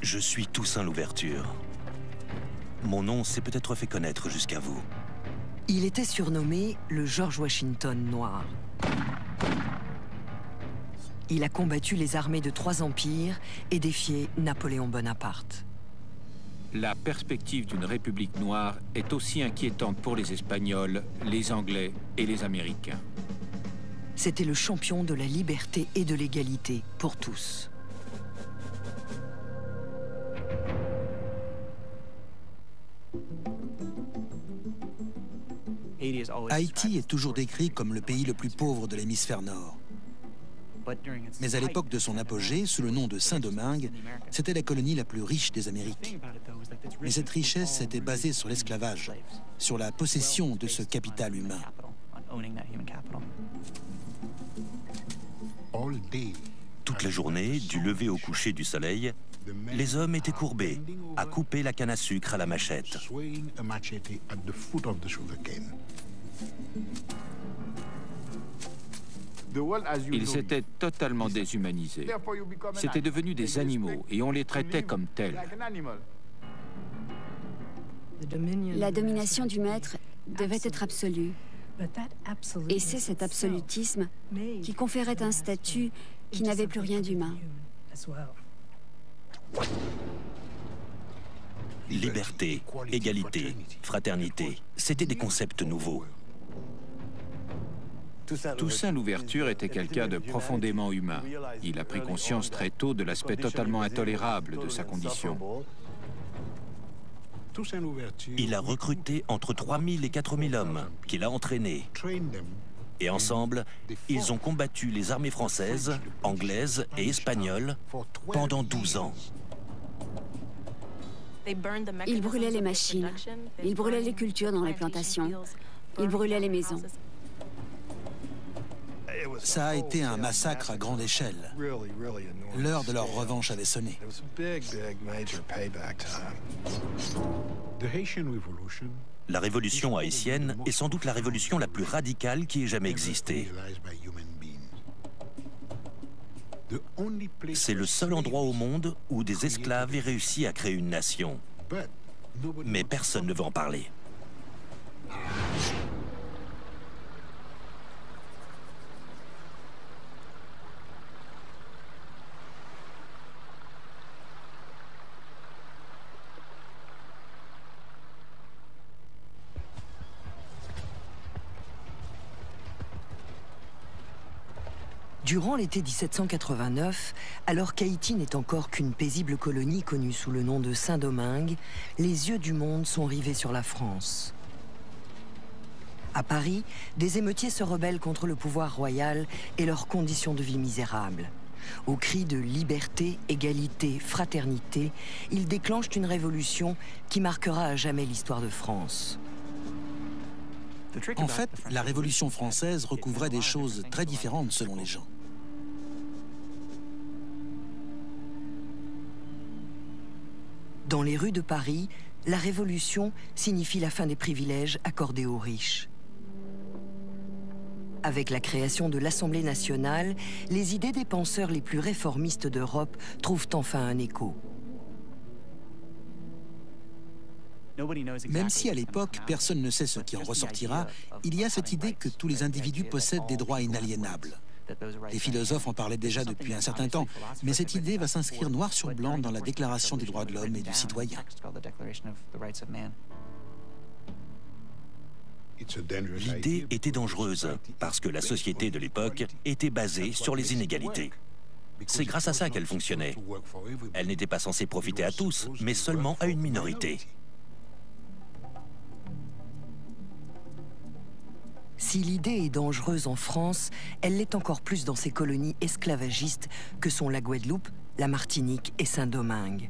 Je suis Toussaint Louverture. Mon nom s'est peut-être fait connaître jusqu'à vous. Il était surnommé le George Washington noir. Il a combattu les armées de 3 empires et défié Napoléon Bonaparte. La perspective d'une république noire est aussi inquiétante pour les Espagnols, les Anglais et les Américains. C'était le champion de la liberté et de l'égalité pour tous. Haïti est toujours décrit comme le pays le plus pauvre de l'hémisphère nord. Mais à l'époque de son apogée, sous le nom de Saint-Domingue, c'était la colonie la plus riche des Amériques. Mais cette richesse était basée sur l'esclavage, sur la possession de ce capital humain. Toute la journée, du lever au coucher du soleil, les hommes étaient courbés à couper la canne à sucre à la machette. Ils étaient totalement déshumanisés. C'étaient devenus des animaux et on les traitait comme tels. La domination du maître devait être absolue. Et c'est cet absolutisme qui conférait un statut qui n'avait plus rien d'humain. Liberté, égalité, fraternité, c'étaient des concepts nouveaux. Toussaint Louverture était quelqu'un de profondément humain. Il a pris conscience très tôt de l'aspect totalement intolérable de sa condition. Il a recruté entre 3000 et 4000 hommes qu'il a entraînés. Et ensemble, ils ont combattu les armées françaises, anglaises et espagnoles pendant 12 ans. Ils brûlaient les machines, ils brûlaient les cultures dans les plantations, ils brûlaient les maisons. Ça a été un massacre à grande échelle. L'heure de leur revanche avait sonné. La révolution haïtienne est sans doute la révolution la plus radicale qui ait jamais existé. C'est le seul endroit au monde où des esclaves aient réussi à créer une nation. Mais personne ne veut en parler. Durant l'été 1789, alors qu'Haïti n'est encore qu'une paisible colonie connue sous le nom de Saint-Domingue, les yeux du monde sont rivés sur la France. À Paris, des émeutiers se rebellent contre le pouvoir royal et leurs conditions de vie misérables. Au cri de liberté, égalité, fraternité, ils déclenchent une révolution qui marquera à jamais l'histoire de France. En fait, la Révolution française recouvrait des choses très différentes selon les gens. Dans les rues de Paris, la Révolution signifie la fin des privilèges accordés aux riches. Avec la création de l'Assemblée nationale, les idées des penseurs les plus réformistes d'Europe trouvent enfin un écho. Même si à l'époque, personne ne sait ce qui en ressortira, il y a cette idée que tous les individus possèdent des droits inaliénables. Les philosophes en parlaient déjà depuis un certain temps, mais cette idée va s'inscrire noir sur blanc dans la Déclaration des droits de l'homme et du citoyen. L'idée était dangereuse parce que la société de l'époque était basée sur les inégalités. C'est grâce à ça qu'elle fonctionnait. Elle n'était pas censée profiter à tous, mais seulement à une minorité. Si l'idée est dangereuse en France, elle l'est encore plus dans ces colonies esclavagistes que sont la Guadeloupe, la Martinique et Saint-Domingue.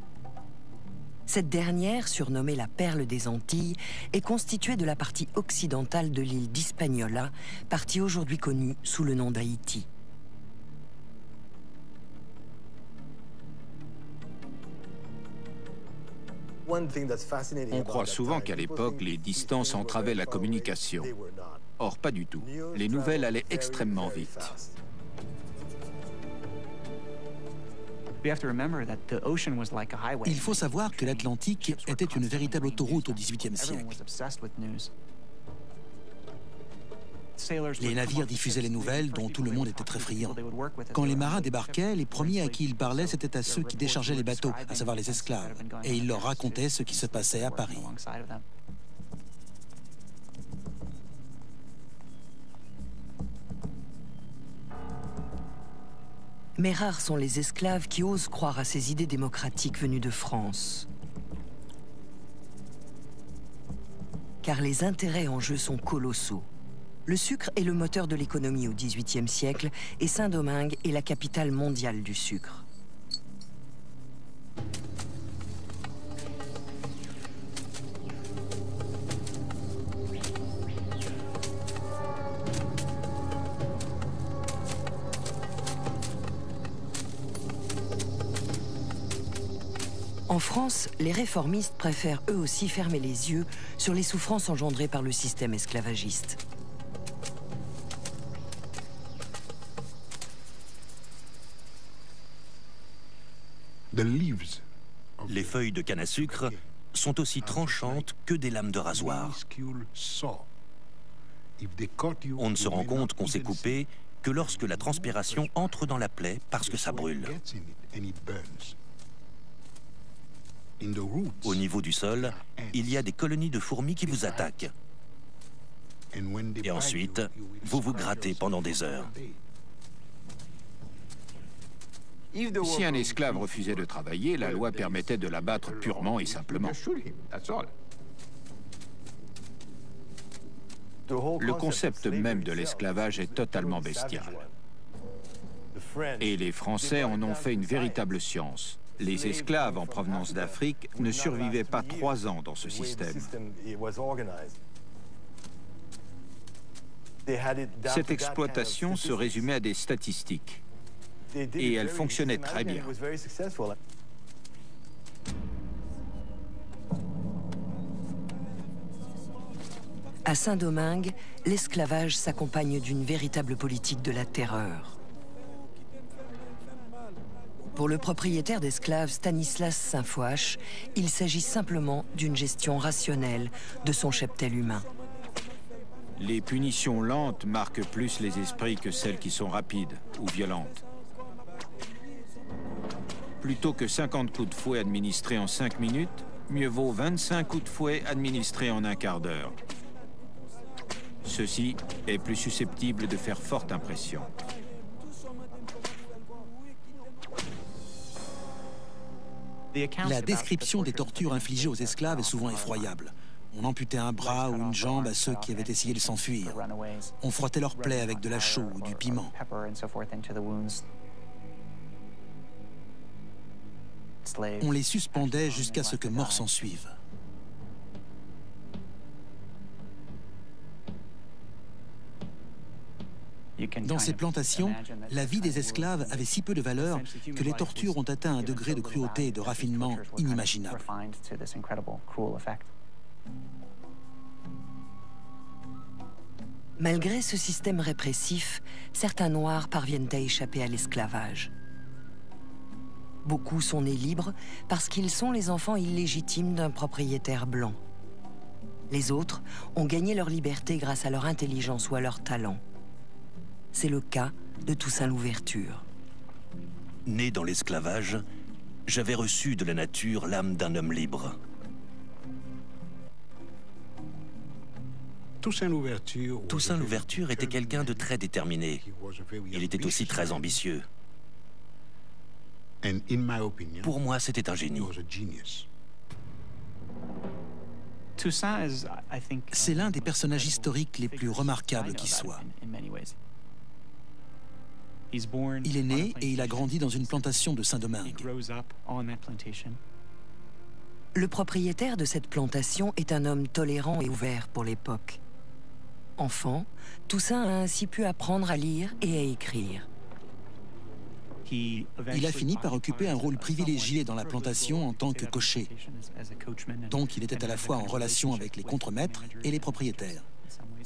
Cette dernière, surnommée la perle des Antilles, est constituée de la partie occidentale de l'île d'Hispaniola, partie aujourd'hui connue sous le nom d'Haïti. On croit souvent qu'à l'époque, les distances entravaient la communication. Or, pas du tout. Les nouvelles allaient extrêmement vite. Il faut savoir que l'Atlantique était une véritable autoroute au XVIIIe siècle. Les navires diffusaient les nouvelles dont tout le monde était très friand. Quand les marins débarquaient, les premiers à qui ils parlaient, c'était à ceux qui déchargeaient les bateaux, à savoir les esclaves, et ils leur racontaient ce qui se passait à Paris. Mais rares sont les esclaves qui osent croire à ces idées démocratiques venues de France. Car les intérêts en jeu sont colossaux. Le sucre est le moteur de l'économie au XVIIIe siècle et Saint-Domingue est la capitale mondiale du sucre. En France, les réformistes préfèrent eux aussi fermer les yeux sur les souffrances engendrées par le système esclavagiste. Les feuilles de canne à sucre sont aussi tranchantes que des lames de rasoir. On ne se rend compte qu'on s'est coupé que lorsque la transpiration entre dans la plaie parce que ça brûle. Au niveau du sol, il y a des colonies de fourmis qui vous attaquent. Et ensuite, vous vous grattez pendant des heures. Si un esclave refusait de travailler, la loi permettait de l'abattre purement et simplement. Le concept même de l'esclavage est totalement bestial. Et les Français en ont fait une véritable science. Les esclaves en provenance d'Afrique ne survivaient pas 3 ans dans ce système. Cette exploitation se résumait à des statistiques. Et elle fonctionnait très bien. À Saint-Domingue, l'esclavage s'accompagne d'une véritable politique de la terreur. Pour le propriétaire d'esclaves Stanislas Saint-Foix, il s'agit simplement d'une gestion rationnelle de son cheptel humain. Les punitions lentes marquent plus les esprits que celles qui sont rapides ou violentes. Plutôt que 50 coups de fouet administrés en 5 minutes, mieux vaut 25 coups de fouet administrés en un quart d'heure. Ceci est plus susceptible de faire forte impression. La description des tortures infligées aux esclaves est souvent effroyable. On amputait un bras ou une jambe à ceux qui avaient essayé de s'enfuir. On frottait leurs plaies avec de la chaux ou du piment. On les suspendait jusqu'à ce que mort s'en suive. Dans ces plantations, la vie des esclaves avait si peu de valeur que les tortures ont atteint un degré de cruauté et de raffinement inimaginable. Malgré ce système répressif, certains Noirs parviennent à échapper à l'esclavage. Beaucoup sont nés libres parce qu'ils sont les enfants illégitimes d'un propriétaire blanc. Les autres ont gagné leur liberté grâce à leur intelligence ou à leur talent. C'est le cas de Toussaint Louverture. Né dans l'esclavage, j'avais reçu de la nature l'âme d'un homme libre. Toussaint Louverture était quelqu'un de très déterminé. Il était aussi très ambitieux. Pour moi, c'était un génie. C'est l'un des personnages historiques les plus remarquables qui soit. Il est né et il a grandi dans une plantation de Saint-Domingue. Le propriétaire de cette plantation est un homme tolérant et ouvert pour l'époque. Enfant, Toussaint a ainsi pu apprendre à lire et à écrire. Il a fini par occuper un rôle privilégié dans la plantation en tant que cocher. Donc il était à la fois en relation avec les contremaîtres et les propriétaires.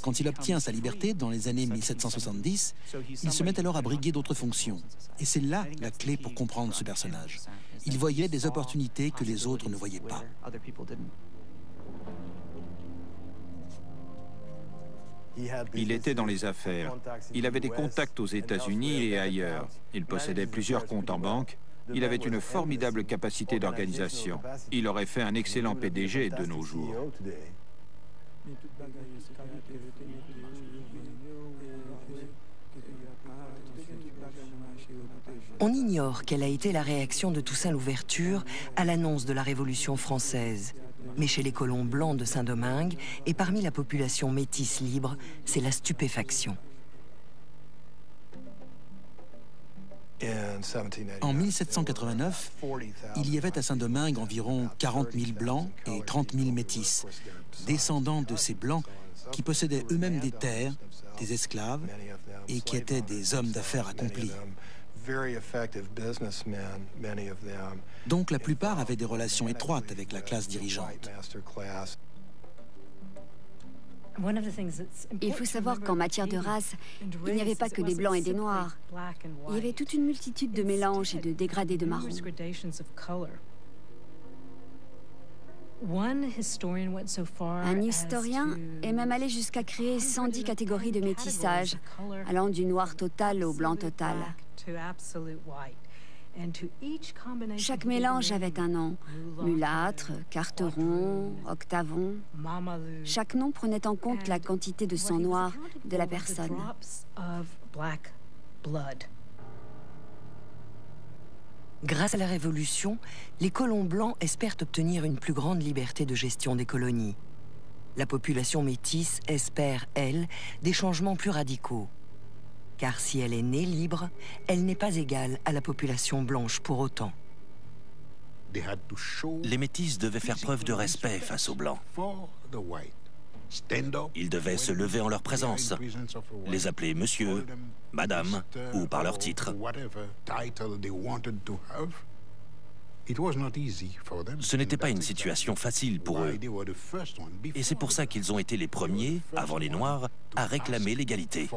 Quand il obtient sa liberté dans les années 1770, il se met alors à briguer d'autres fonctions. Et c'est là la clé pour comprendre ce personnage. Il voyait des opportunités que les autres ne voyaient pas. Il était dans les affaires. Il avait des contacts aux États-Unis et ailleurs. Il possédait plusieurs comptes en banque. Il avait une formidable capacité d'organisation. Il aurait fait un excellent PDG de nos jours. On ignore quelle a été la réaction de Toussaint Louverture à l'annonce de la Révolution française. Mais chez les colons blancs de Saint-Domingue et parmi la population métisse libre, c'est la stupéfaction. En 1789, il y avait à Saint-Domingue environ 40 000 blancs et 30 000 métis, descendants de ces blancs qui possédaient eux-mêmes des terres, des esclaves et qui étaient des hommes d'affaires accomplis. Donc la plupart avaient des relations étroites avec la classe dirigeante. Il faut savoir qu'en matière de race, il n'y avait pas que des blancs et des noirs. Il y avait toute une multitude de mélanges et de dégradés de marron. Un historien est même allé jusqu'à créer 110 catégories de métissage, allant du noir total au blanc total. Chaque mélange avait un nom: mulâtre, carteron, octavon. Chaque nom prenait en compte la quantité de sang noir de la personne. Grâce à la Révolution, les colons blancs espèrent obtenir une plus grande liberté de gestion des colonies. La population métisse espère, elle, des changements plus radicaux. Car si elle est née libre, elle n'est pas égale à la population blanche pour autant. Les métis devaient faire preuve de respect face aux blancs. Ils devaient se lever en leur présence, les appeler monsieur, madame ou par leur titre. Ce n'était pas une situation facile pour eux. Et c'est pour ça qu'ils ont été les premiers, avant les Noirs, à réclamer l'égalité.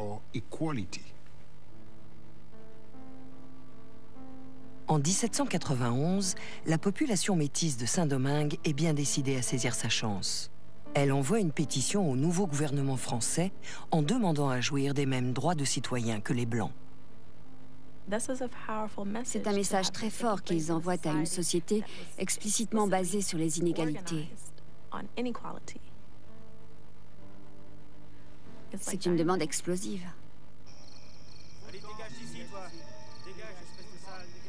En 1791, la population métisse de Saint-Domingue est bien décidée à saisir sa chance. Elle envoie une pétition au nouveau gouvernement français en demandant à jouir des mêmes droits de citoyens que les Blancs. C'est un message très fort qu'ils envoient à une société explicitement basée sur les inégalités. C'est une demande explosive.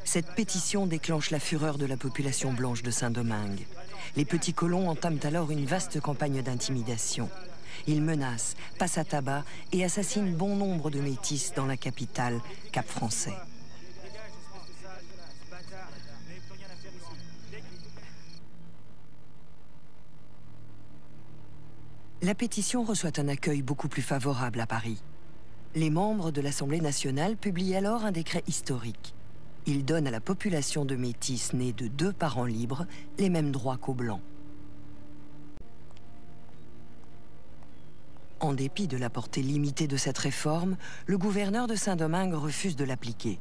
Cette pétition déclenche la fureur de la population blanche de Saint-Domingue. Les petits colons entament alors une vaste campagne d'intimidation. Ils menacent, passent à tabac et assassinent bon nombre de métis dans la capitale, Cap-Français. La pétition reçoit un accueil beaucoup plus favorable à Paris. Les membres de l'Assemblée nationale publient alors un décret historique. Il donne à la population de métis nés de 2 parents libres les mêmes droits qu'aux Blancs. En dépit de la portée limitée de cette réforme, le gouverneur de Saint-Domingue refuse de l'appliquer.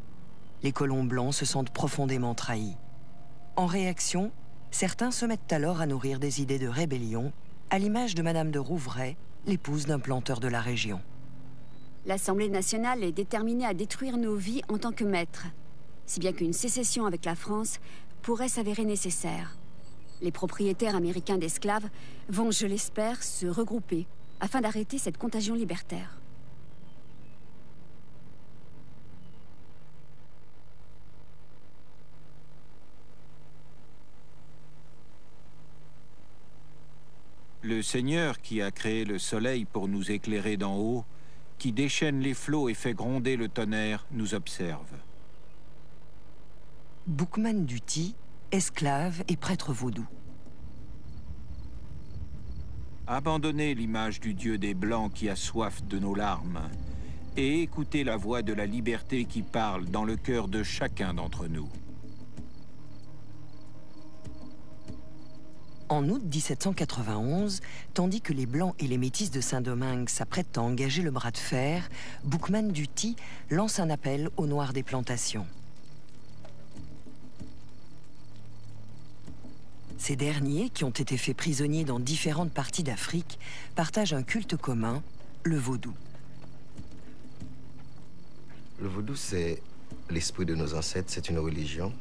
Les colons blancs se sentent profondément trahis. En réaction, certains se mettent alors à nourrir des idées de rébellion, à l'image de Madame de Rouvray, l'épouse d'un planteur de la région. L'Assemblée nationale est déterminée à détruire nos vies en tant que maîtres, si bien qu'une sécession avec la France pourrait s'avérer nécessaire. Les propriétaires américains d'esclaves vont, je l'espère, se regrouper afin d'arrêter cette contagion libertaire. Le Seigneur qui a créé le soleil pour nous éclairer d'en haut, qui déchaîne les flots et fait gronder le tonnerre, nous observe. Boukman Duty, esclave et prêtre vaudou. Abandonnez l'image du Dieu des Blancs qui a soif de nos larmes et écoutez la voix de la liberté qui parle dans le cœur de chacun d'entre nous. En août 1791, tandis que les Blancs et les Métis de Saint-Domingue s'apprêtent à engager le bras de fer, Boukman Dutty lance un appel aux Noirs des plantations. Ces derniers, qui ont été faits prisonniers dans différentes parties d'Afrique, partagent un culte commun, le vaudou. Le vaudou, c'est l'esprit de nos ancêtres, c'est une religion.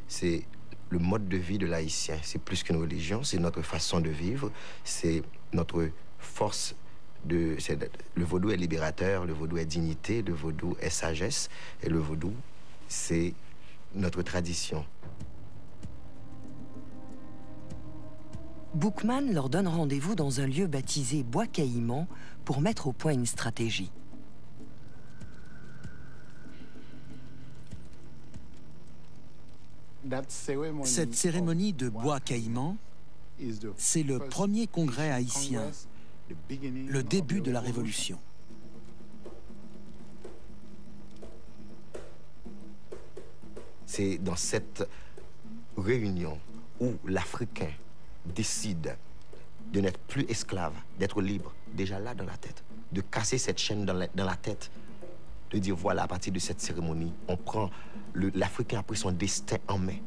C'est le mode de vie de l'Haïtien. C'est plus qu'une religion, c'est notre façon de vivre, c'est notre force de... Le vaudou est libérateur, le vaudou est dignité, le vaudou est sagesse, et le vaudou, c'est notre tradition. Boukman leur donne rendez-vous dans un lieu baptisé Bois Caïman pour mettre au point une stratégie. Cette cérémonie de Bois Caïman, c'est le premier congrès haïtien, le début de la Révolution. C'est dans cette réunion où l'Africain décide de n'être plus esclave, d'être libre, déjà là dans la tête, de casser cette chaîne dans la tête, de dire voilà, à partir de cette cérémonie, on prend l'Africain a pris son destin en main.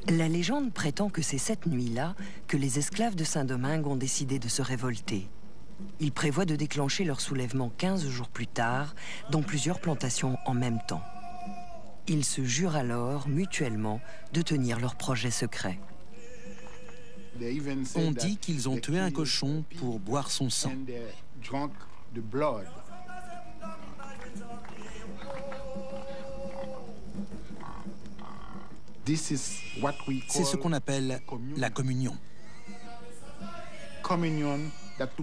La légende prétend que c'est cette nuit-là que les esclaves de Saint-Domingue ont décidé de se révolter. Ils prévoient de déclencher leur soulèvement 15 jours plus tard, dans plusieurs plantations en même temps. Ils se jurent alors, mutuellement, de tenir leur projet secret. On dit qu'ils ont tué un cochon pour boire son sang. C'est ce qu'on appelle la communion.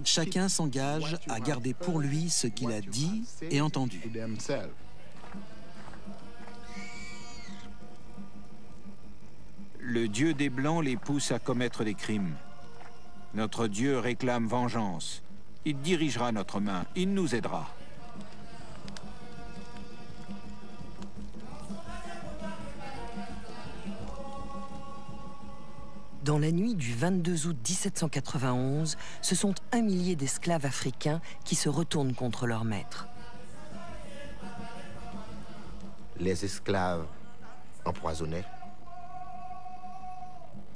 Chacun s'engage à garder pour lui ce qu'il a dit et entendu. Le Dieu des Blancs les pousse à commettre des crimes. Notre Dieu réclame vengeance. Il dirigera notre main, il nous aidera. Dans la nuit du 22 août 1791, ce sont 1 millier d'esclaves africains qui se retournent contre leur maître. Les esclaves empoisonnaient,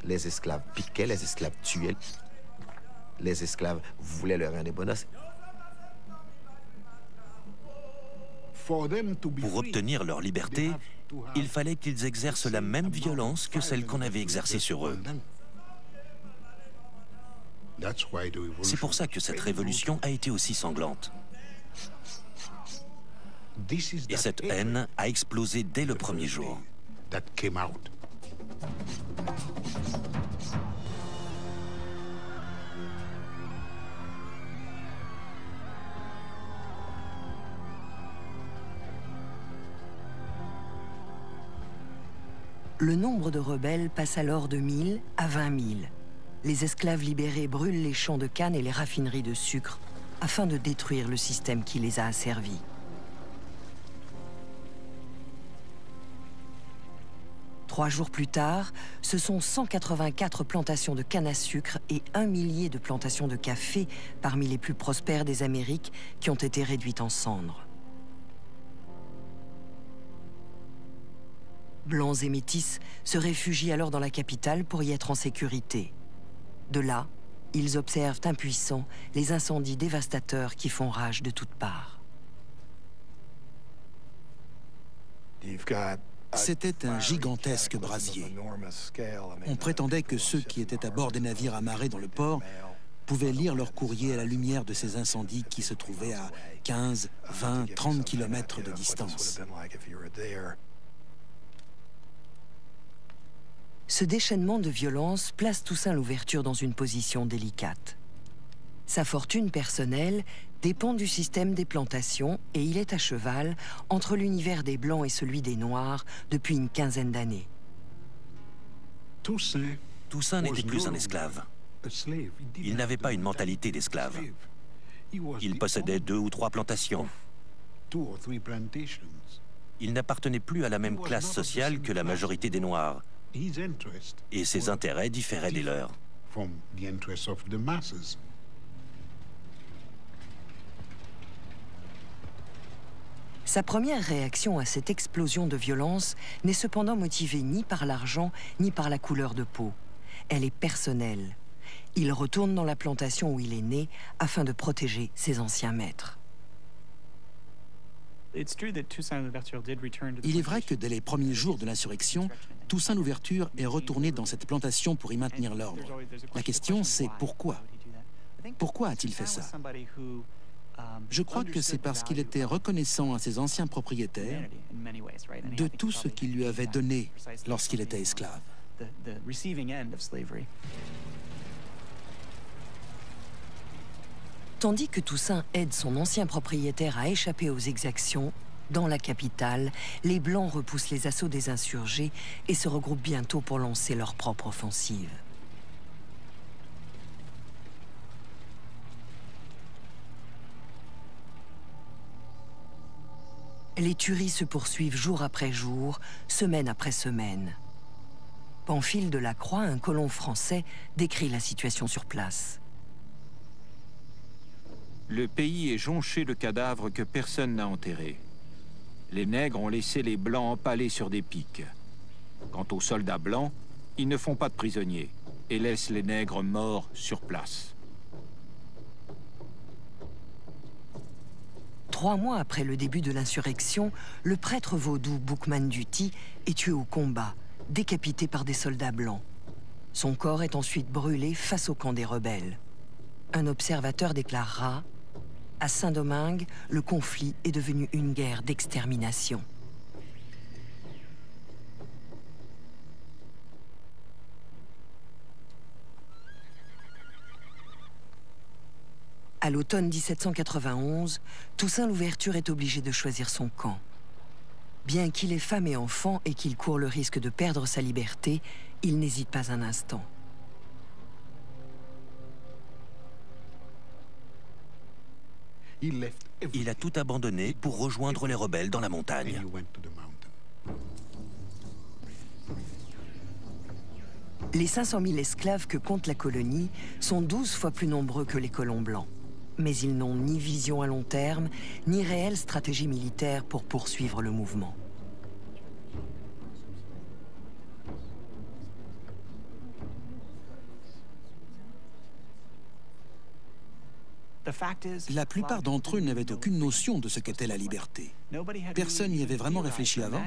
les esclaves piquaient, les esclaves tuaient, les esclaves voulaient leur indépendance. Pour obtenir leur liberté, il fallait qu'ils exercent la même violence que celle qu'on avait exercée sur eux. C'est pour ça que cette révolution a été aussi sanglante. Et cette haine a explosé dès le premier jour. Le nombre de rebelles passe alors de 1000 à 20 000. Les esclaves libérés brûlent les champs de canne et les raffineries de sucre afin de détruire le système qui les a asservis. Trois jours plus tard, ce sont 184 plantations de canne à sucre et 1 millier de plantations de café parmi les plus prospères des Amériques qui ont été réduites en cendres. Blancs et métis se réfugient alors dans la capitale pour y être en sécurité. De là, ils observent impuissants les incendies dévastateurs qui font rage de toutes parts. C'était un gigantesque brasier. On prétendait que ceux qui étaient à bord des navires amarrés dans le port pouvaient lire leur courrier à la lumière de ces incendies qui se trouvaient à 15, 20, 30 kilomètres de distance. Ce déchaînement de violence place Toussaint Louverture dans une position délicate. Sa fortune personnelle dépend du système des plantations et il est à cheval entre l'univers des Blancs et celui des Noirs depuis une quinzaine d'années. Toussaint n'était plus un esclave. Il n'avait pas une mentalité d'esclave. Il possédait 2 ou 3 plantations. Il n'appartenait plus à la même classe sociale que la majorité des Noirs, et ses intérêts différaient des leurs. Sa première réaction à cette explosion de violence n'est cependant motivée ni par l'argent ni par la couleur de peau. Elle est personnelle. Il retourne dans la plantation où il est né afin de protéger ses anciens maîtres. Il est vrai que dès les premiers jours de l'insurrection, Toussaint Louverture est retourné dans cette plantation pour y maintenir l'ordre. La question, c'est pourquoi? Pourquoi a-t-il fait ça? Je crois que c'est parce qu'il était reconnaissant à ses anciens propriétaires de tout ce qu'ils lui avaient donné lorsqu'il était esclave. Tandis que Toussaint aide son ancien propriétaire à échapper aux exactions, dans la capitale, les Blancs repoussent les assauts des insurgés et se regroupent bientôt pour lancer leur propre offensive. Les tueries se poursuivent jour après jour, semaine après semaine. Pamphile de la Croix, un colon français, décrit la situation sur place. Le pays est jonché de cadavres que personne n'a enterrés. Les nègres ont laissé les Blancs empalés sur des pics. Quant aux soldats blancs, ils ne font pas de prisonniers et laissent les nègres morts sur place. 3 mois après le début de l'insurrection, le prêtre vaudou Boukman Duty est tué au combat, décapité par des soldats blancs. Son corps est ensuite brûlé face au camp des rebelles. Un observateur déclarera: à Saint-Domingue, le conflit est devenu une guerre d'extermination. À l'automne 1791, Toussaint Louverture est obligé de choisir son camp. Bien qu'il ait femme et enfants et qu'il court le risque de perdre sa liberté, il n'hésite pas un instant. Il a tout abandonné pour rejoindre les rebelles dans la montagne. Les 500 000 esclaves que compte la colonie sont 12 fois plus nombreux que les colons blancs. Mais ils n'ont ni vision à long terme, ni réelle stratégie militaire pour poursuivre le mouvement. La plupart d'entre eux n'avaient aucune notion de ce qu'était la liberté. Personne n'y avait vraiment réfléchi avant.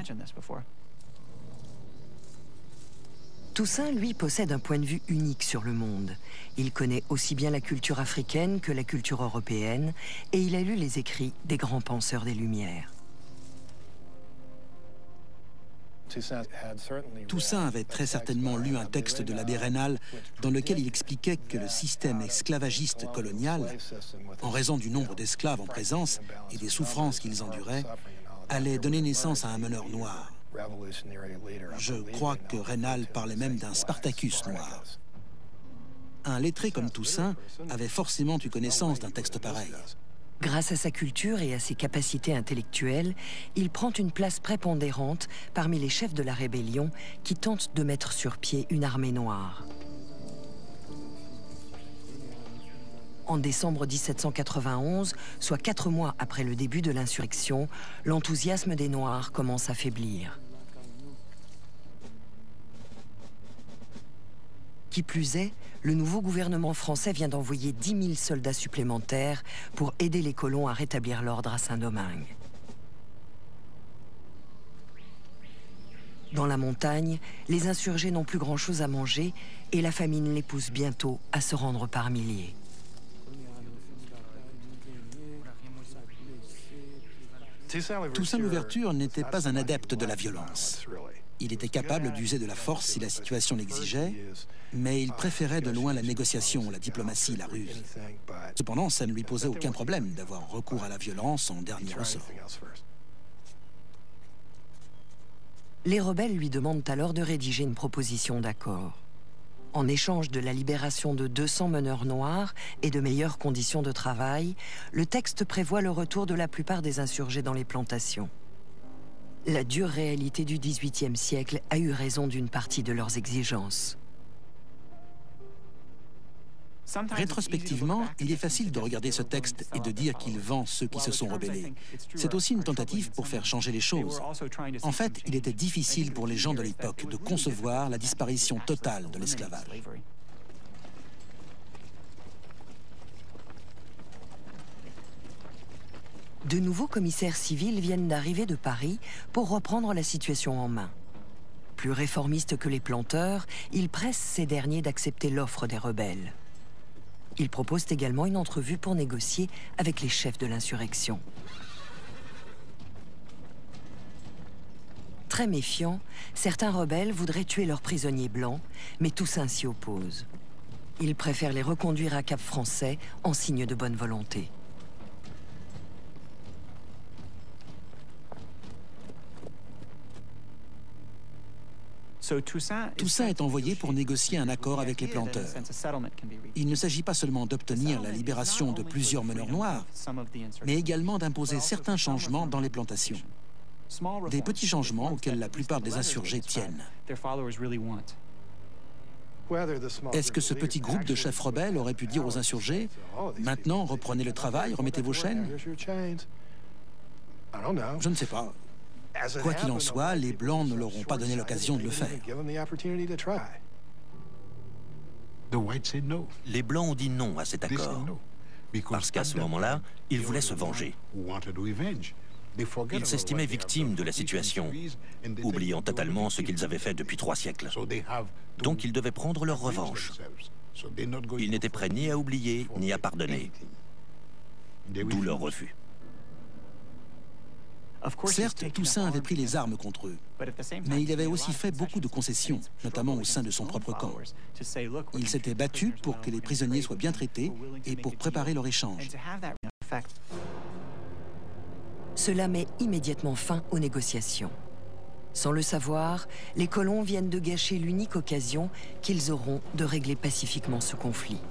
Toussaint, lui, possède un point de vue unique sur le monde. Il connaît aussi bien la culture africaine que la culture européenne, et il a lu les écrits des grands penseurs des Lumières. Toussaint avait très certainement lu un texte de l'abbé Raynal dans lequel il expliquait que le système esclavagiste colonial, en raison du nombre d'esclaves en présence et des souffrances qu'ils enduraient, allait donner naissance à un meneur noir. Je crois que Raynal parlait même d'un Spartacus noir. Un lettré comme Toussaint avait forcément eu connaissance d'un texte pareil. Grâce à sa culture et à ses capacités intellectuelles, il prend une place prépondérante parmi les chefs de la rébellion qui tentent de mettre sur pied une armée noire. En décembre 1791, soit 4 mois après le début de l'insurrection, l'enthousiasme des Noirs commence à faiblir. Qui plus est, le nouveau gouvernement français vient d'envoyer 10 000 soldats supplémentaires pour aider les colons à rétablir l'ordre à Saint-Domingue. Dans la montagne, les insurgés n'ont plus grand-chose à manger et la famine les pousse bientôt à se rendre par milliers. Toussaint Louverture n'était pas un adepte de la violence. Il était capable d'user de la force si la situation l'exigeait, mais il préférait de loin la négociation, la diplomatie, la ruse. Cependant, ça ne lui posait aucun problème d'avoir recours à la violence en dernier ressort. Les rebelles lui demandent alors de rédiger une proposition d'accord. En échange de la libération de 200 meneurs noirs et de meilleures conditions de travail, le texte prévoit le retour de la plupart des insurgés dans les plantations. La dure réalité du XVIIIe siècle a eu raison d'une partie de leurs exigences. Rétrospectivement, il est facile de regarder ce texte et de dire qu'il vend ceux qui se sont rebellés. C'est aussi une tentative pour faire changer les choses. En fait, il était difficile pour les gens de l'époque de concevoir la disparition totale de l'esclavage. De nouveaux commissaires civils viennent d'arriver de Paris pour reprendre la situation en main. Plus réformistes que les planteurs, ils pressent ces derniers d'accepter l'offre des rebelles. Ils proposent également une entrevue pour négocier avec les chefs de l'insurrection. Très méfiants, certains rebelles voudraient tuer leurs prisonniers blancs, mais Toussaint s'y oppose. Ils préfèrent les reconduire à Cap Français en signe de bonne volonté. Toussaint est envoyé pour négocier un accord avec les planteurs. Il ne s'agit pas seulement d'obtenir la libération de plusieurs meneurs noirs, mais également d'imposer certains changements dans les plantations. Des petits changements auxquels la plupart des insurgés tiennent. Est-ce que ce petit groupe de chefs rebelles aurait pu dire aux insurgés « Maintenant, reprenez le travail, remettez vos chaînes » ? Je ne sais pas. Quoi qu'il en soit, les Blancs ne leur ont pas donné l'occasion de le faire. Les Blancs ont dit non à cet accord, parce qu'à ce moment-là, ils voulaient se venger. Ils s'estimaient victimes de la situation, oubliant totalement ce qu'ils avaient fait depuis 3 siècles. Donc ils devaient prendre leur revanche. Ils n'étaient prêts ni à oublier, ni à pardonner. D'où leur refus. Certes, Toussaint avait pris les armes contre eux, mais il avait aussi fait beaucoup de concessions, notamment au sein de son propre camp. Il s'était battu pour que les prisonniers soient bien traités et pour préparer leur échange. Cela met immédiatement fin aux négociations. Sans le savoir, les colons viennent de gâcher l'unique occasion qu'ils auront de régler pacifiquement ce conflit.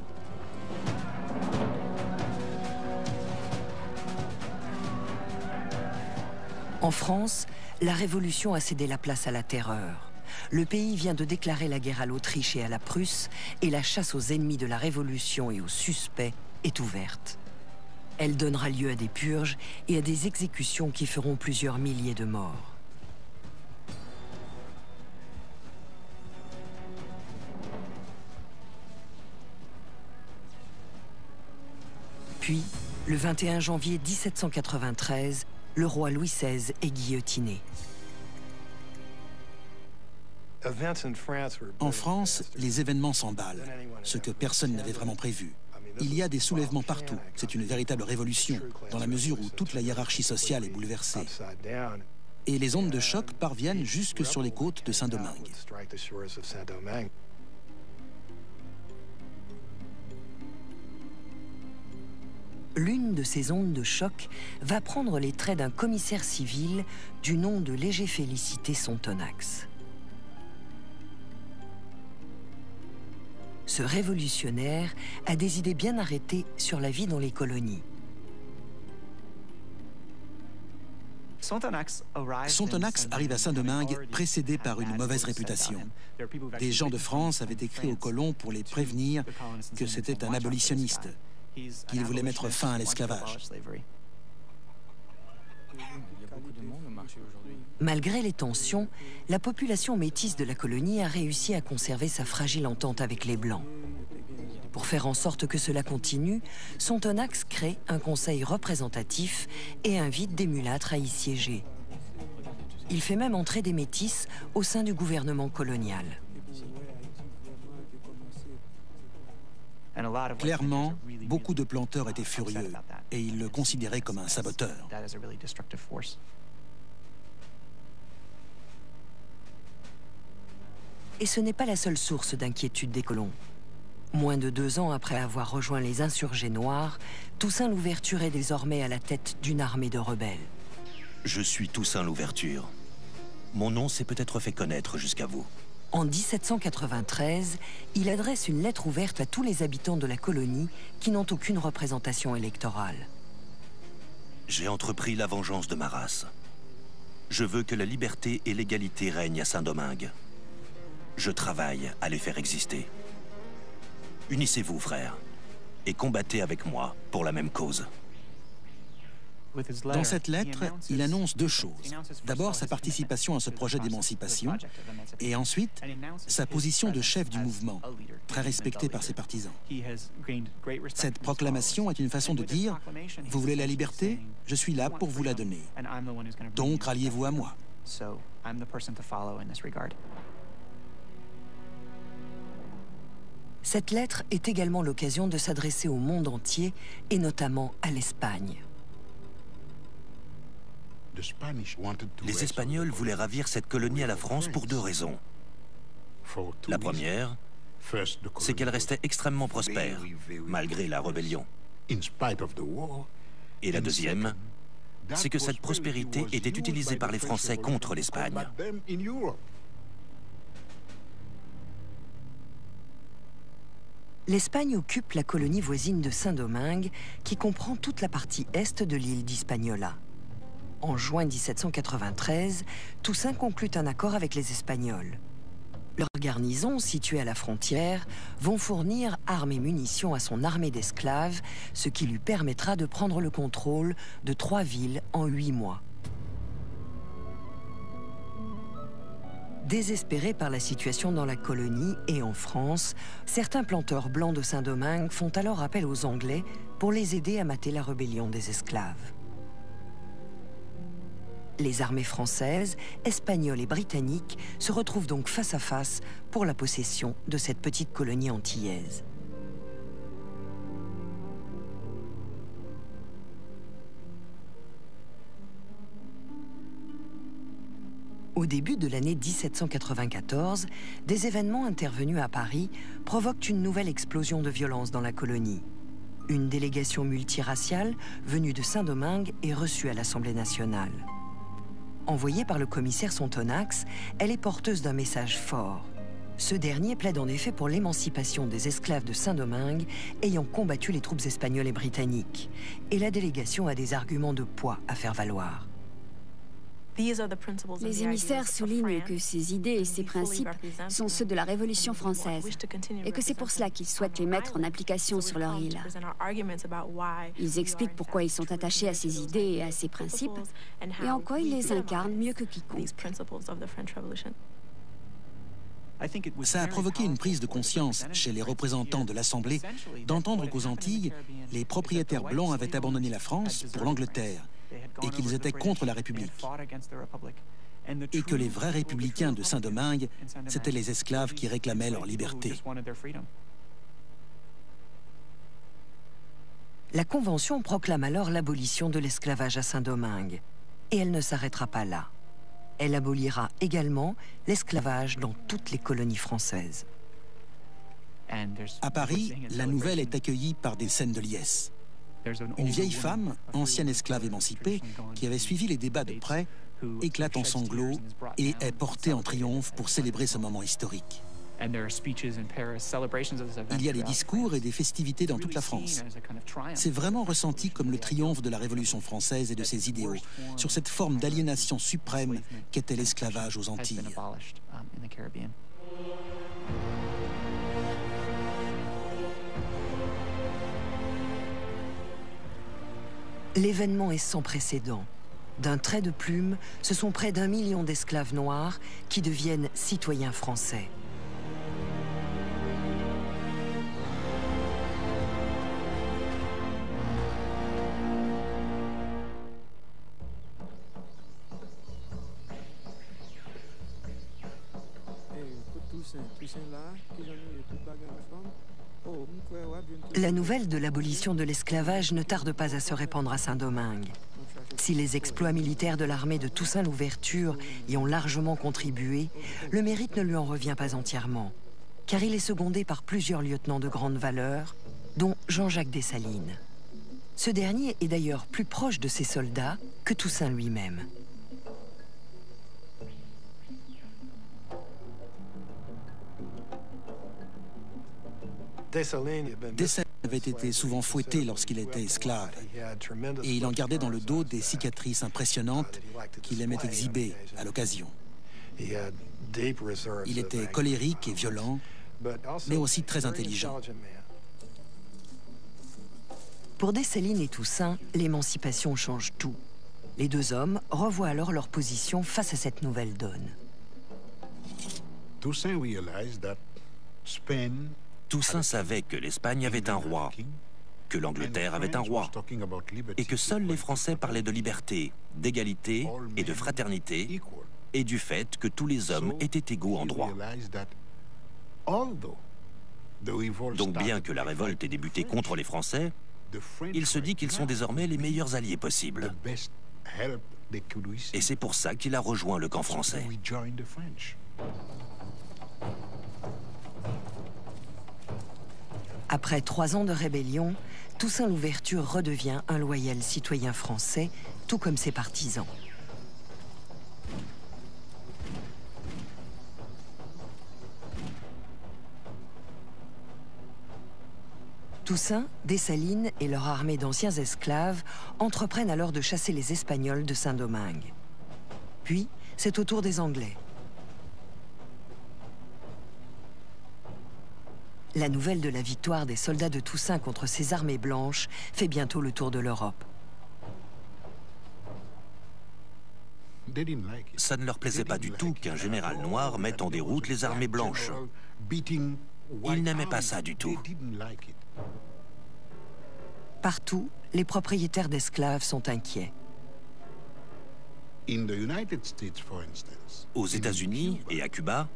En France, la Révolution a cédé la place à la terreur. Le pays vient de déclarer la guerre à l'Autriche et à la Prusse, et la chasse aux ennemis de la Révolution et aux suspects est ouverte. Elle donnera lieu à des purges et à des exécutions qui feront plusieurs milliers de morts. Puis, le 21 janvier 1793, le roi Louis XVI est guillotiné. En France, les événements s'emballent, ce que personne n'avait vraiment prévu. Il y a des soulèvements partout. C'est une véritable révolution, dans la mesure où toute la hiérarchie sociale est bouleversée. Et les ondes de choc parviennent jusque sur les côtes de Saint-Domingue. L'une de ces ondes de choc va prendre les traits d'un commissaire civil du nom de Léger-Félicité Sonthonax. Ce révolutionnaire a des idées bien arrêtées sur la vie dans les colonies. Sonthonax arrive à Saint-Domingue précédé par une mauvaise réputation. Des gens de France avaient écrit aux colons pour les prévenir que c'était un abolitionniste, qu'il voulait mettre fin à l'esclavage. Malgré les tensions, la population métisse de la colonie a réussi à conserver sa fragile entente avec les Blancs. Pour faire en sorte que cela continue, Sonthonax crée un conseil représentatif et invite des mulâtres à y siéger. Il fait même entrer des métis au sein du gouvernement colonial. Clairement, beaucoup de planteurs étaient furieux et ils le considéraient comme un saboteur. Et ce n'est pas la seule source d'inquiétude des colons. Moins de 2 ans après avoir rejoint les insurgés noirs, Toussaint Louverture est désormais à la tête d'une armée de rebelles. Je suis Toussaint Louverture. Mon nom s'est peut-être fait connaître jusqu'à vous. En 1793, il adresse une lettre ouverte à tous les habitants de la colonie qui n'ont aucune représentation électorale. J'ai entrepris la vengeance de ma race. Je veux que la liberté et l'égalité règnent à Saint-Domingue. Je travaille à les faire exister. Unissez-vous, frères, et combattez avec moi pour la même cause. Dans cette lettre, il annonce deux choses. D'abord, sa participation à ce projet d'émancipation, et ensuite, sa position de chef du mouvement, très respecté par ses partisans. Cette proclamation est une façon de dire « Vous voulez la liberté? Je suis là pour vous la donner. Donc, ralliez-vous à moi. » Cette lettre est également l'occasion de s'adresser au monde entier, et notamment à l'Espagne. Les Espagnols voulaient ravir cette colonie à la France pour deux raisons. La première, c'est qu'elle restait extrêmement prospère, malgré la rébellion. Et la deuxième, c'est que cette prospérité était utilisée par les Français contre l'Espagne. L'Espagne occupe la colonie voisine de Saint-Domingue, qui comprend toute la partie est de l'île d'Hispaniola. En juin 1793, Toussaint conclut un accord avec les Espagnols. Leurs garnisons, situées à la frontière, vont fournir armes et munitions à son armée d'esclaves, ce qui lui permettra de prendre le contrôle de 3 villes en 8 mois. Désespérés par la situation dans la colonie et en France, certains planteurs blancs de Saint-Domingue font alors appel aux Anglais pour les aider à mater la rébellion des esclaves. Les armées françaises, espagnoles et britanniques se retrouvent donc face à face pour la possession de cette petite colonie antillaise. Au début de l'année 1794, des événements intervenus à Paris provoquent une nouvelle explosion de violence dans la colonie. Une délégation multiraciale venue de Saint-Domingue est reçue à l'Assemblée nationale. Envoyée par le commissaire Sontonax, elle est porteuse d'un message fort. Ce dernier plaide en effet pour l'émancipation des esclaves de Saint-Domingue ayant combattu les troupes espagnoles et britanniques. Et la délégation a des arguments de poids à faire valoir. Les émissaires soulignent que ces idées et ces principes sont ceux de la Révolution française et que c'est pour cela qu'ils souhaitent les mettre en application sur leur île. Ils expliquent pourquoi ils sont attachés à ces idées et à ces principes et en quoi ils les incarnent mieux que quiconque. Ça a provoqué une prise de conscience chez les représentants de l'Assemblée d'entendre qu'aux Antilles, les propriétaires blancs avaient abandonné la France pour l'Angleterre et qu'ils étaient contre la République. Et que les vrais républicains de Saint-Domingue, c'étaient les esclaves qui réclamaient leur liberté. La Convention proclame alors l'abolition de l'esclavage à Saint-Domingue. Et elle ne s'arrêtera pas là. Elle abolira également l'esclavage dans toutes les colonies françaises. À Paris, la nouvelle est accueillie par des scènes de liesse. Une vieille femme, ancienne esclave émancipée, qui avait suivi les débats de près, éclate en sanglots et est portée en triomphe pour célébrer ce moment historique. Il y a des discours et des festivités dans toute la France. C'est vraiment ressenti comme le triomphe de la Révolution française et de ses idéaux, sur cette forme d'aliénation suprême qu'était l'esclavage aux Antilles. L'événement est sans précédent. D'un trait de plume, ce sont près d'1 million d'esclaves noirs qui deviennent citoyens français. La nouvelle de l'abolition de l'esclavage ne tarde pas à se répandre à Saint-Domingue. Si les exploits militaires de l'armée de Toussaint Louverture y ont largement contribué, le mérite ne lui en revient pas entièrement, car il est secondé par plusieurs lieutenants de grande valeur, dont Jean-Jacques Dessalines. Ce dernier est d'ailleurs plus proche de ses soldats que Toussaint lui-même. Dessalines avait été souvent fouetté lorsqu'il était esclave, et il en gardait dans le dos des cicatrices impressionnantes qu'il aimait exhiber à l'occasion. Il était colérique et violent, mais aussi très intelligent. Pour Dessalines et Toussaint, l'émancipation change tout. Les deux hommes revoient alors leur position face à cette nouvelle donne. Toussaint savait que l'Espagne avait un roi, que l'Angleterre avait un roi, et que seuls les Français parlaient de liberté, d'égalité et de fraternité, et du fait que tous les hommes étaient égaux en droit. Donc bien que la révolte ait débuté contre les Français, il se dit qu'ils sont désormais les meilleurs alliés possibles. Et c'est pour ça qu'il a rejoint le camp français. Après 3 ans de rébellion, Toussaint Louverture redevient un loyal citoyen français, tout comme ses partisans. Toussaint, Dessalines et leur armée d'anciens esclaves entreprennent alors de chasser les Espagnols de Saint-Domingue. Puis, c'est au tour des Anglais. La nouvelle de la victoire des soldats de Toussaint contre ces armées blanches fait bientôt le tour de l'Europe. Ça ne leur plaisait pas du tout qu'un général noir mette en déroute les armées blanches. Ils n'aimaient pas ça du tout. Partout, les propriétaires d'esclaves sont inquiets. Aux États-Unis et à Cuba,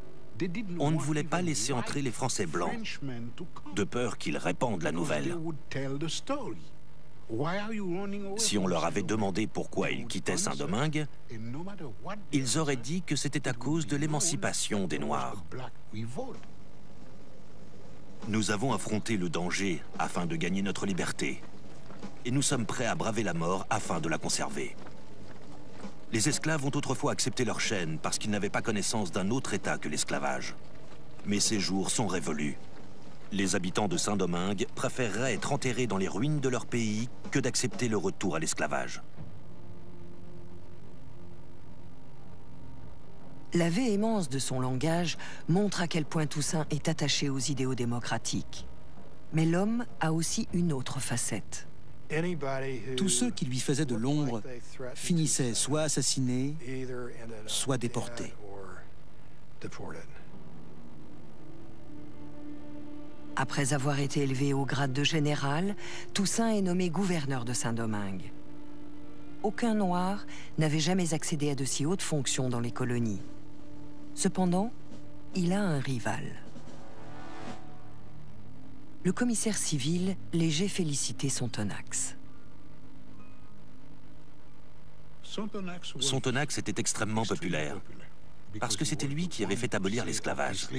on ne voulait pas laisser entrer les Français blancs, de peur qu'ils répandent la nouvelle. Si on leur avait demandé pourquoi ils quittaient Saint-Domingue, ils auraient dit que c'était à cause de l'émancipation des Noirs. Nous avons affronté le danger afin de gagner notre liberté. Et nous sommes prêts à braver la mort afin de la conserver. Les esclaves ont autrefois accepté leur chaîne parce qu'ils n'avaient pas connaissance d'un autre État que l'esclavage. Mais ces jours sont révolus. Les habitants de Saint-Domingue préféreraient être enterrés dans les ruines de leur pays que d'accepter le retour à l'esclavage. La véhémence de son langage montre à quel point Toussaint est attaché aux idéaux démocratiques. Mais l'homme a aussi une autre facette. Tous ceux qui lui faisaient de l'ombre finissaient soit assassinés, soit déportés. Après avoir été élevé au grade de général, Toussaint est nommé gouverneur de Saint-Domingue. Aucun noir n'avait jamais accédé à de si hautes fonctions dans les colonies. Cependant, il a un rival. Le commissaire civil Léger Félicité Sontonax. Sontonax était extrêmement populaire, parce que c'était lui qui avait fait abolir l'esclavage.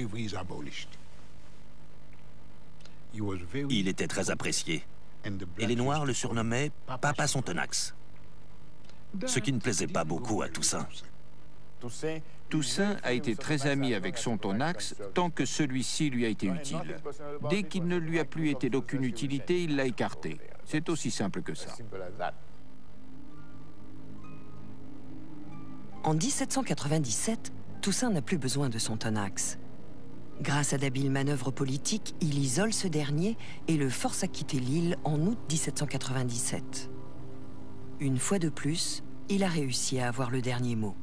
Il était très apprécié, et les Noirs le surnommaient Papa Sontonax, ce qui ne plaisait pas beaucoup à Toussaint. Toussaint a été très ami avec Sontonax tant que celui-ci lui a été utile. Dès qu'il ne lui a plus été d'aucune utilité, il l'a écarté. C'est aussi simple que ça. En 1797, Toussaint n'a plus besoin de Sontonax. Grâce à d'habiles manœuvres politiques, il isole ce dernier et le force à quitter l'île en août 1797. Une fois de plus, il a réussi à avoir le dernier mot.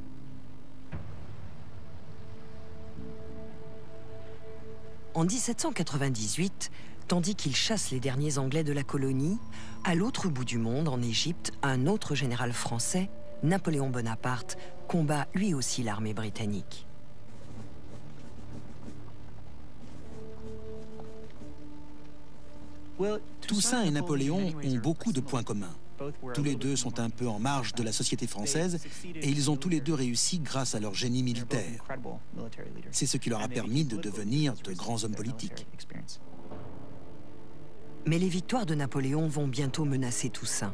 En 1798, tandis qu'il chasse les derniers Anglais de la colonie, à l'autre bout du monde, en Égypte, un autre général français, Napoléon Bonaparte, combat lui aussi l'armée britannique. Toussaint et Napoléon ont beaucoup de points communs. Tous les deux sont un peu en marge de la société française et ils ont tous les deux réussi grâce à leur génie militaire. C'est ce qui leur a permis de devenir de grands hommes politiques. Mais les victoires de Napoléon vont bientôt menacer Toussaint.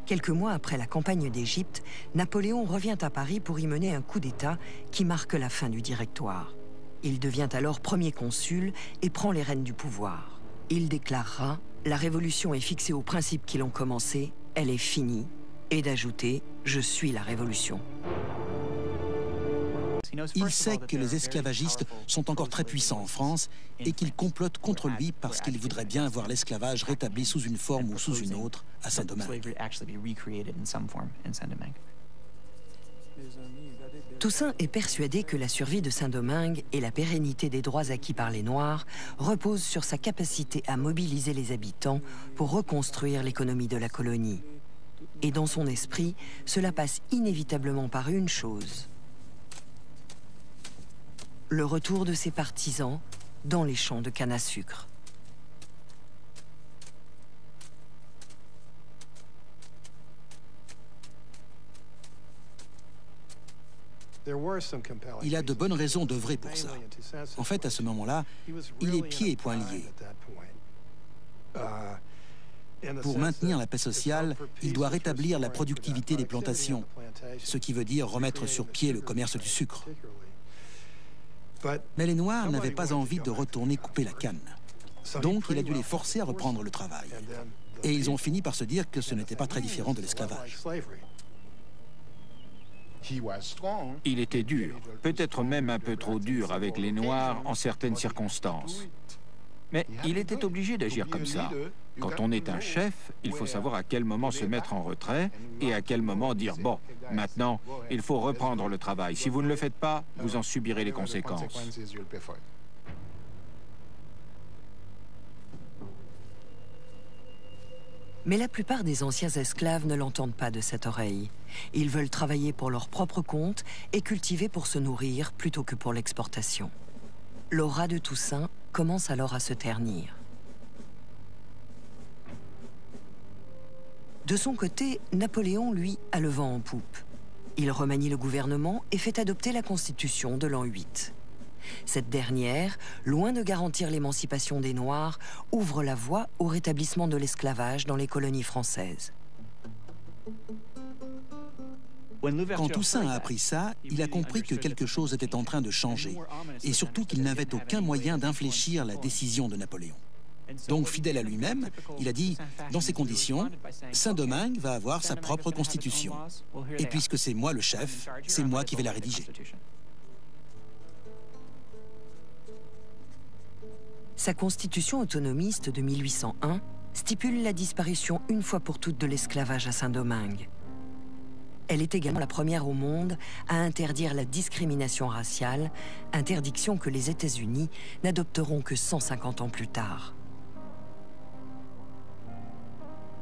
Quelques mois après la campagne d'Égypte, Napoléon revient à Paris pour y mener un coup d'État qui marque la fin du Directoire. Il devient alors premier consul et prend les rênes du pouvoir. Il déclarera « La révolution est fixée aux principes qui l'ont commencée, elle est finie », et d'ajouter « Je suis la révolution ». Il sait que les esclavagistes sont encore très puissants en France et qu'ils complotent contre lui parce qu'ils voudraient bien voir l'esclavage rétabli sous une forme ou sous une autre à Saint-Domingue. Toussaint est persuadé que la survie de Saint-Domingue et la pérennité des droits acquis par les Noirs reposent sur sa capacité à mobiliser les habitants pour reconstruire l'économie de la colonie. Et dans son esprit, cela passe inévitablement par une chose: le retour de ses partisans dans les champs de canne à sucre. Il a de bonnes raisons d'œuvrer pour ça. En fait, à ce moment-là, il est pieds et poings liés. Pour maintenir la paix sociale, il doit rétablir la productivité des plantations, ce qui veut dire remettre sur pied le commerce du sucre. Mais les Noirs n'avaient pas envie de retourner couper la canne. Donc il a dû les forcer à reprendre le travail. Et ils ont fini par se dire que ce n'était pas très différent de l'esclavage. Il était dur, peut-être même un peu trop dur avec les Noirs en certaines circonstances. Mais il était obligé d'agir comme ça. Quand on est un chef, il faut savoir à quel moment se mettre en retrait et à quel moment dire « bon, maintenant, il faut reprendre le travail. Si vous ne le faites pas, vous en subirez les conséquences ». Mais la plupart des anciens esclaves ne l'entendent pas de cette oreille. Ils veulent travailler pour leur propre compte et cultiver pour se nourrir plutôt que pour l'exportation. L'aura de Toussaint commence alors à se ternir. De son côté, Napoléon, lui, a le vent en poupe. Il remanie le gouvernement et fait adopter la Constitution de l'an 8. Cette dernière, loin de garantir l'émancipation des Noirs, ouvre la voie au rétablissement de l'esclavage dans les colonies françaises. Quand Toussaint a appris ça, il a compris que quelque chose était en train de changer, et surtout qu'il n'avait aucun moyen d'infléchir la décision de Napoléon. Donc, fidèle à lui-même, il a dit, dans ces conditions, Saint-Domingue va avoir sa propre constitution. Et puisque c'est moi le chef, c'est moi qui vais la rédiger. Sa constitution autonomiste de 1801 stipule la disparition une fois pour toutes de l'esclavage à Saint-Domingue. Elle est également la première au monde à interdire la discrimination raciale, interdiction que les États-Unis n'adopteront que 150 ans plus tard.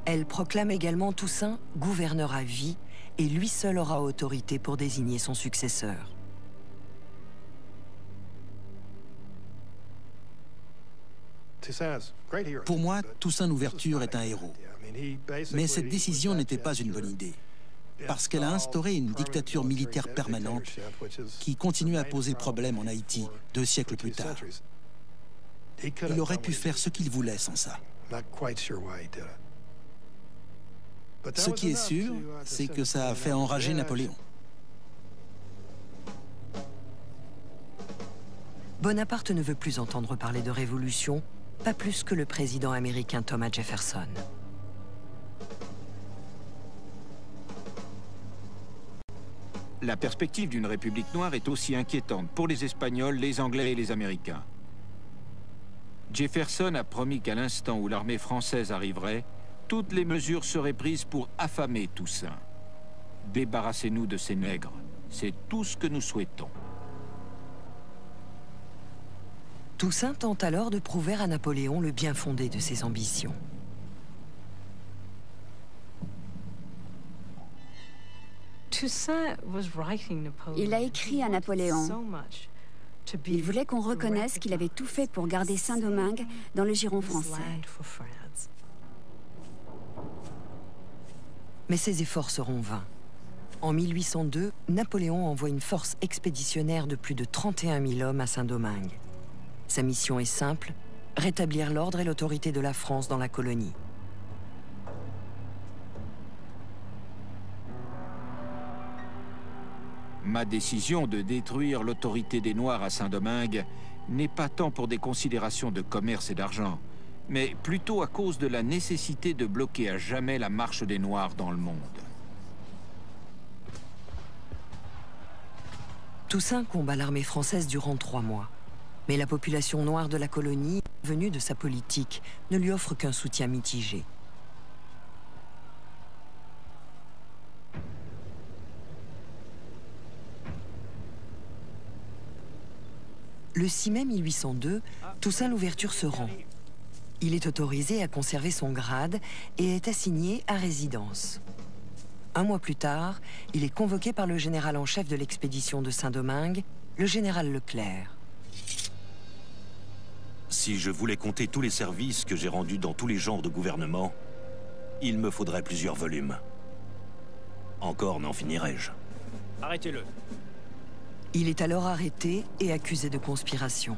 Elle proclame également Toussaint gouverneur à vie et lui seul aura autorité pour désigner son successeur. Pour moi, Toussaint Louverture est un héros. Mais cette décision n'était pas une bonne idée, parce qu'elle a instauré une dictature militaire permanente qui continue à poser problème en Haïti 2 siècles plus tard. Il aurait pu faire ce qu'il voulait sans ça. Ce qui est sûr, c'est que ça a fait enrager Napoléon. Bonaparte ne veut plus entendre parler de révolution, pas plus que le président américain Thomas Jefferson. La perspective d'une république noire est aussi inquiétante pour les Espagnols, les Anglais et les Américains. Jefferson a promis qu'à l'instant où l'armée française arriverait, toutes les mesures seraient prises pour affamer Toussaint. Débarrassez-nous de ces nègres, c'est tout ce que nous souhaitons. Toussaint tente alors de prouver à Napoléon le bien fondé de ses ambitions. Il a écrit à Napoléon. Il voulait qu'on reconnaisse qu'il avait tout fait pour garder Saint-Domingue dans le giron français. Mais ses efforts seront vains. En 1802, Napoléon envoie une force expéditionnaire de plus de 31 000 hommes à Saint-Domingue. Sa mission est simple, rétablir l'ordre et l'autorité de la France dans la colonie. Ma décision de détruire l'autorité des Noirs à Saint-Domingue n'est pas tant pour des considérations de commerce et d'argent, mais plutôt à cause de la nécessité de bloquer à jamais la marche des Noirs dans le monde. Toussaint combat l'armée française durant 3 mois. Mais la population noire de la colonie, venue de sa politique, ne lui offre qu'un soutien mitigé. Le 6 mai 1802, Toussaint Louverture se rend. Il est autorisé à conserver son grade et est assigné à résidence. 1 mois plus tard, il est convoqué par le général en chef de l'expédition de Saint-Domingue, le général Leclerc. Si je voulais compter tous les services que j'ai rendus dans tous les genres de gouvernement, il me faudrait plusieurs volumes. Encore n'en finirais-je. Arrêtez-le. Il est alors arrêté et accusé de conspiration.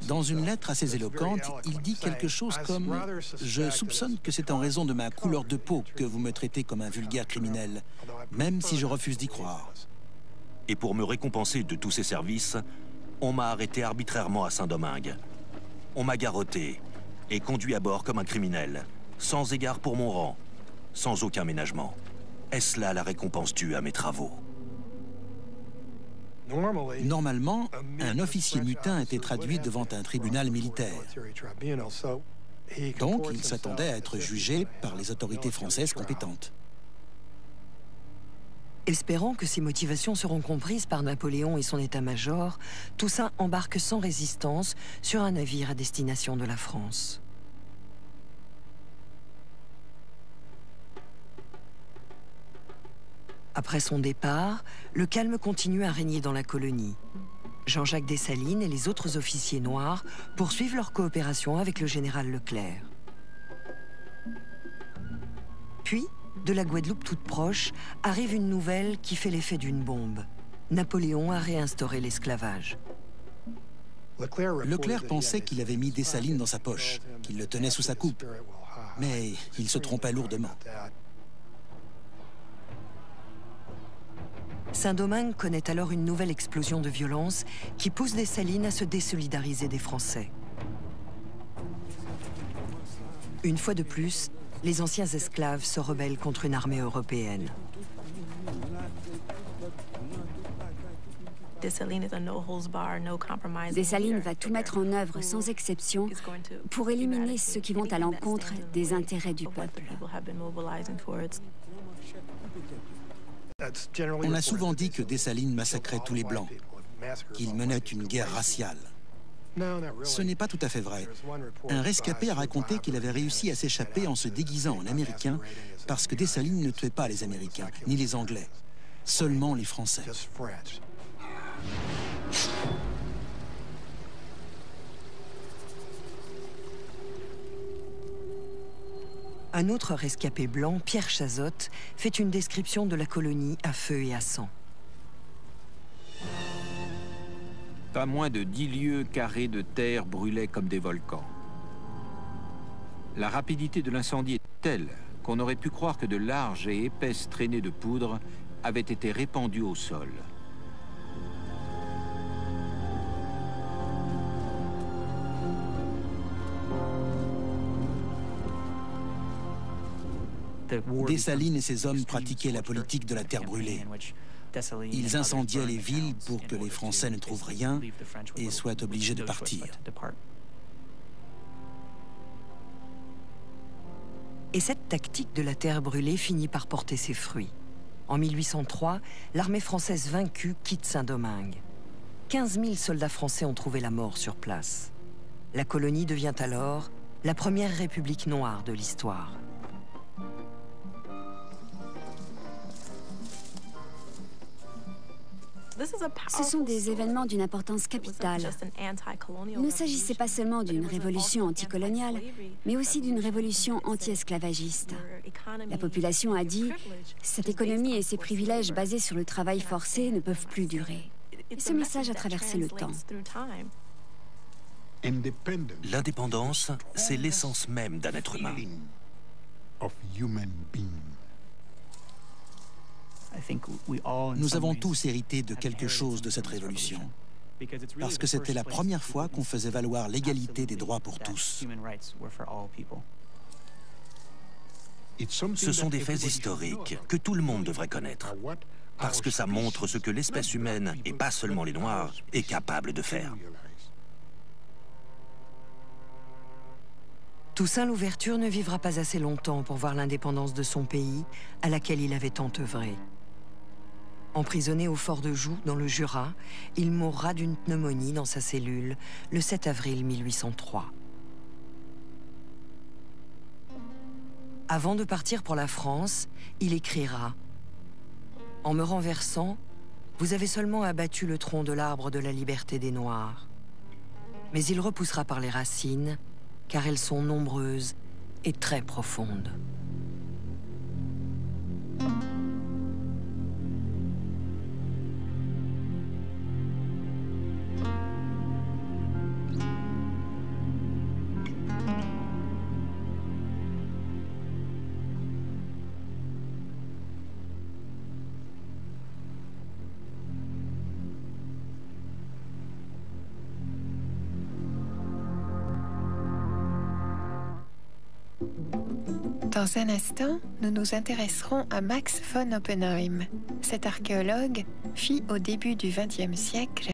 Dans une lettre assez éloquente, il dit quelque chose comme « Je soupçonne que c'est en raison de ma couleur de peau que vous me traitez comme un vulgaire criminel, même si je refuse d'y croire. » Et pour me récompenser de tous ces services, on m'a arrêté arbitrairement à Saint-Domingue. On m'a garrotté et conduit à bord comme un criminel, sans égard pour mon rang, sans aucun ménagement. Est-ce là la récompense due à mes travaux? Normalement, un officier mutin était traduit devant un tribunal militaire. Donc, il s'attendait à être jugé par les autorités françaises compétentes. Espérant que ses motivations seront comprises par Napoléon et son état-major, Toussaint embarque sans résistance sur un navire à destination de la France. Après son départ, le calme continue à régner dans la colonie. Jean-Jacques Dessalines et les autres officiers noirs poursuivent leur coopération avec le général Leclerc. Puis, de la Guadeloupe toute proche, arrive une nouvelle qui fait l'effet d'une bombe. Napoléon a réinstauré l'esclavage. Leclerc pensait qu'il avait mis Dessalines dans sa poche, qu'il le tenait sous sa coupe. Mais il se trompait lourdement. Saint-Domingue connaît alors une nouvelle explosion de violence qui pousse Dessalines à se désolidariser des Français. Une fois de plus, les anciens esclaves se rebellent contre une armée européenne. Dessalines va tout mettre en œuvre sans exception pour éliminer ceux qui vont à l'encontre des intérêts du peuple. On a souvent dit que Dessalines massacrait tous les Blancs, qu'il menait une guerre raciale. Ce n'est pas tout à fait vrai. Un rescapé a raconté qu'il avait réussi à s'échapper en se déguisant en Américain parce que Dessalines ne tuait pas les Américains, ni les Anglais, seulement les Français. Un autre rescapé blanc, Pierre Chazotte, fait une description de la colonie à feu et à sang. Pas moins de 10 lieues carrées de terre brûlaient comme des volcans. La rapidité de l'incendie est telle qu'on aurait pu croire que de larges et épaisses traînées de poudre avaient été répandues au sol. Dessalines et ses hommes pratiquaient la politique de la terre brûlée. Ils incendiaient les villes pour que les Français ne trouvent rien et soient obligés de partir. Et cette tactique de la terre brûlée finit par porter ses fruits. En 1803, l'armée française vaincue quitte Saint-Domingue. 15 000 soldats français ont trouvé la mort sur place. La colonie devient alors la première république noire de l'histoire. Ce sont des événements d'une importance capitale. Il ne s'agissait pas seulement d'une révolution anticoloniale, mais aussi d'une révolution anti-esclavagiste. La population a dit « Cette économie et ces privilèges basés sur le travail forcé ne peuvent plus durer ». Et ce message a traversé le temps. L'indépendance, c'est l'essence même d'un être humain. Nous avons tous hérité de quelque chose de cette révolution. parce que c'était la première fois qu'on faisait valoir l'égalité des droits pour tous. Ce sont des faits historiques que tout le monde devrait connaître, parce que ça montre ce que l'espèce humaine, et pas seulement les Noirs, est capable de faire. Toussaint Louverture ne vivra pas assez longtemps pour voir l'indépendance de son pays, à laquelle il avait tant œuvré. Emprisonné au fort de Joux, dans le Jura, il mourra d'une pneumonie dans sa cellule le 7 avril 1803. Avant de partir pour la France, il écrira « En me renversant, vous avez seulement abattu le tronc de l'arbre de la liberté des Noirs. Mais il repoussera par les racines, car elles sont nombreuses et très profondes. » Dans un instant, nous nous intéresserons à Max von Oppenheim. Cet archéologue fit au début du XXe siècle